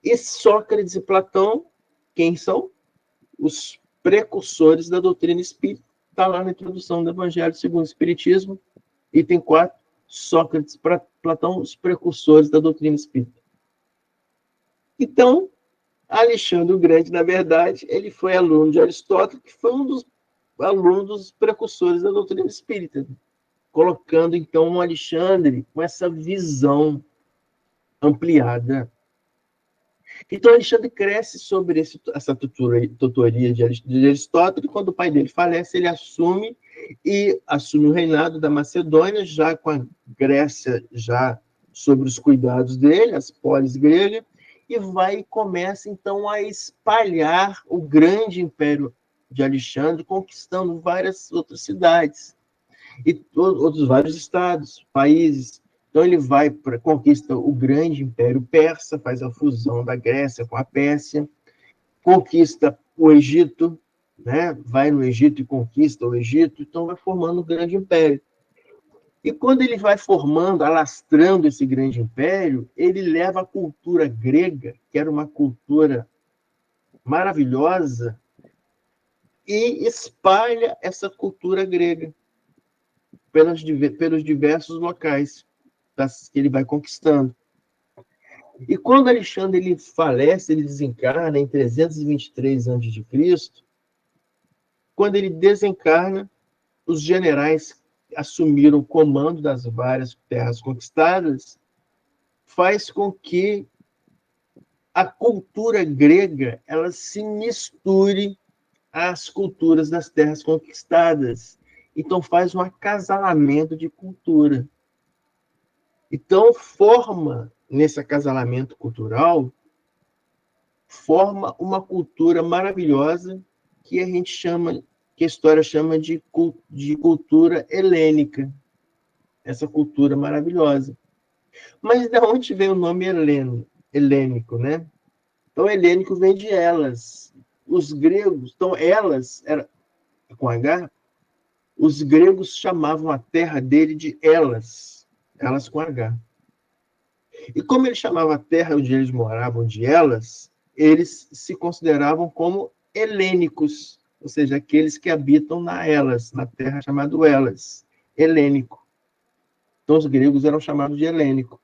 E Sócrates e Platão, quem são? Os precursores da doutrina espírita. Está lá na introdução do Evangelho segundo o Espiritismo, item 4, Sócrates e Platão, os precursores da doutrina espírita. Então, Alexandre o Grande, na verdade, ele foi aluno de Aristóteles, que foi um dos alunos dos precursores da doutrina espírita, colocando, então, o Alexandre com essa visão ampliada. Então, Alexandre cresce sobre essa tutoria de Aristóteles. Quando o pai dele falece, ele assume o reinado da Macedônia, já com a Grécia já sobre os cuidados dele, as polis gregas, e começa, então, a espalhar o grande império de Alexandre, conquistando várias outras cidades e outros vários estados, países. Então ele conquista o grande império persa, faz a fusão da Grécia com a Pérsia, conquista o Egito, né? Vai no Egito e conquista o Egito, então vai formando um grande império. E quando ele vai formando, alastrando esse grande império, ele leva a cultura grega, que era uma cultura maravilhosa, e espalha essa cultura grega pelos diversos locais que ele vai conquistando. E quando Alexandre ele falece, ele desencarna em 323 a.C., quando ele desencarna, os generais assumiram o comando das várias terras conquistadas, faz com que a cultura grega ela se misture às culturas das terras conquistadas. Então faz um acasalamento de cultura. Então nesse acasalamento cultural, forma uma cultura maravilhosa que que a história chama de cultura helênica. Essa cultura maravilhosa. Mas de onde vem o nome helênico, né? Então, helênico vem de Elas. Os gregos, então, Elas, era com H, os gregos chamavam a terra dele de Elas com H. E como ele chamava a terra onde eles moravam de Elas, eles se consideravam como helênicos, ou seja, aqueles que habitam na Elas, na terra chamada Elas, helênico. Então, os gregos eram chamados de helênico.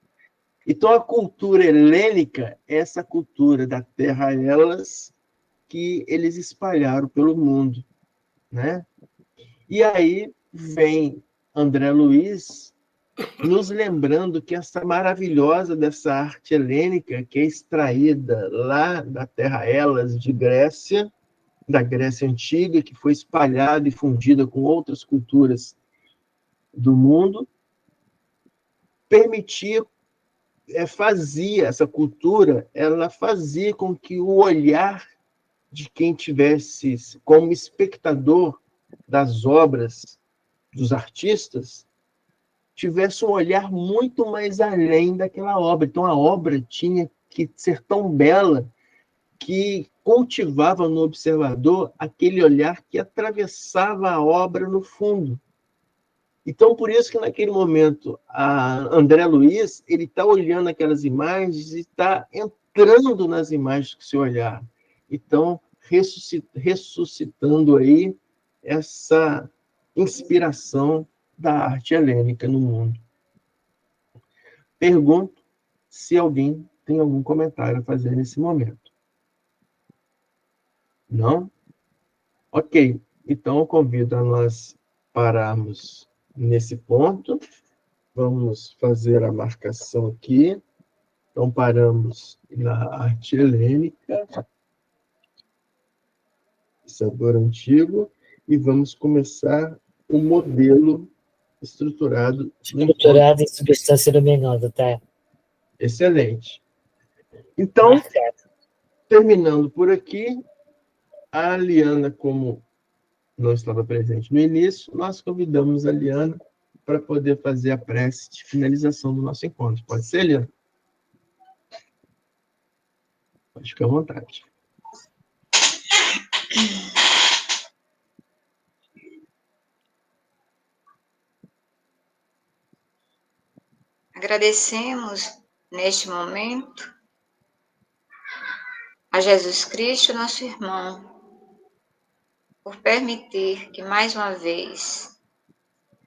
Então, a cultura helênica é essa cultura da terra Elas que eles espalharam pelo mundo, né? E aí vem André Luiz nos lembrando que essa maravilhosa dessa arte helênica, que é extraída lá da terra Elas de Grécia, da Grécia Antiga, que foi espalhada e fundida com outras culturas do mundo, permitia, fazia, essa cultura, ela fazia com que o olhar de quem tivesse como espectador das obras dos artistas tivesse um olhar muito mais além daquela obra. Então, a obra tinha que ser tão bela que cultivava no observador aquele olhar que atravessava a obra no fundo. Então, por isso que naquele momento, a André Luiz, ele está olhando aquelas imagens e está entrando nas imagens com seu olhar. Então, ressuscitando aí essa inspiração da arte helênica no mundo. Pergunto se alguém tem algum comentário a fazer nesse momento. Não? Ok. Então, eu convido a nós pararmos nesse ponto. Vamos fazer a marcação aqui. Então, paramos na arte helênica, sabor antigo, e vamos começar o modelo estruturado Estruturado em substância luminosa, tá? Excelente. Então, Marcado. terminando por aqui, a Liana, como não estava presente no início, nós convidamos a Liana para poder fazer a prece de finalização do nosso encontro. Pode ser, Liana? Pode ficar à vontade. Agradecemos neste momento a Jesus Cristo, nosso irmão, por permitir que mais uma vez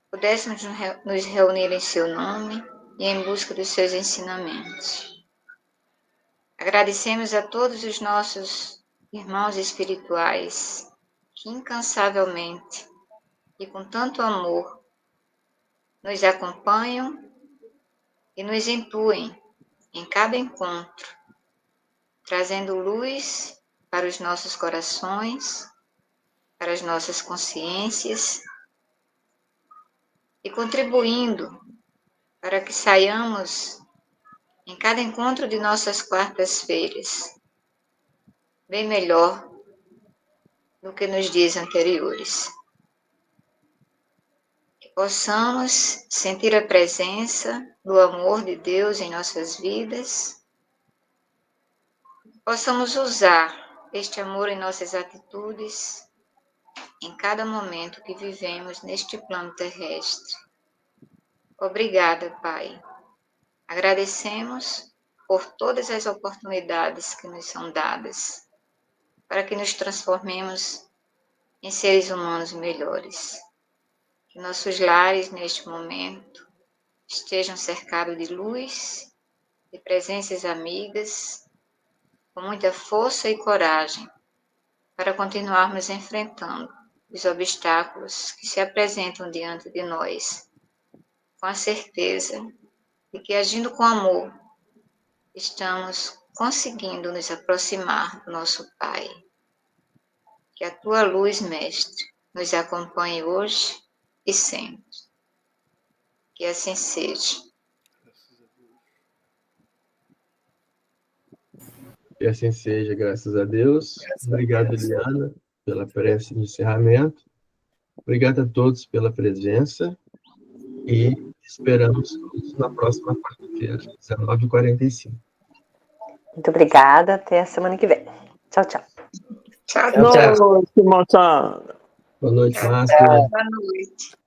pudéssemos nos reunir em seu nome e em busca dos seus ensinamentos. Agradecemos a todos os nossos irmãos espirituais que incansavelmente e com tanto amor nos acompanham e nos intuem em cada encontro, trazendo luz para os nossos corações, para as nossas consciências e contribuindo para que saiamos em cada encontro de nossas quartas-feiras bem melhor do que nos dias anteriores. Que possamos sentir a presença do amor de Deus em nossas vidas, possamos usar este amor em nossas atitudes em cada momento que vivemos neste plano terrestre. Obrigada, Pai. Agradecemos por todas as oportunidades que nos são dadas para que nos transformemos em seres humanos melhores. Que nossos lares, neste momento, estejam cercados de luz, de presenças amigas, com muita força e coragem, para continuarmos enfrentando os obstáculos que se apresentam diante de nós, com a certeza de que, agindo com amor, estamos conseguindo nos aproximar do nosso Pai. Que a tua luz, Mestre, nos acompanhe hoje e sempre. Que assim seja. Que assim seja, graças a Deus. Obrigado, Eliana, pela prece de encerramento. Obrigado a todos pela presença e esperamos todos na próxima quarta-feira, 19h45. Muito obrigada. Até a semana que vem. Tchau, tchau. Tchau, Tchau, tchau. Noite, moçada. Boa noite, Márcia. Boa noite.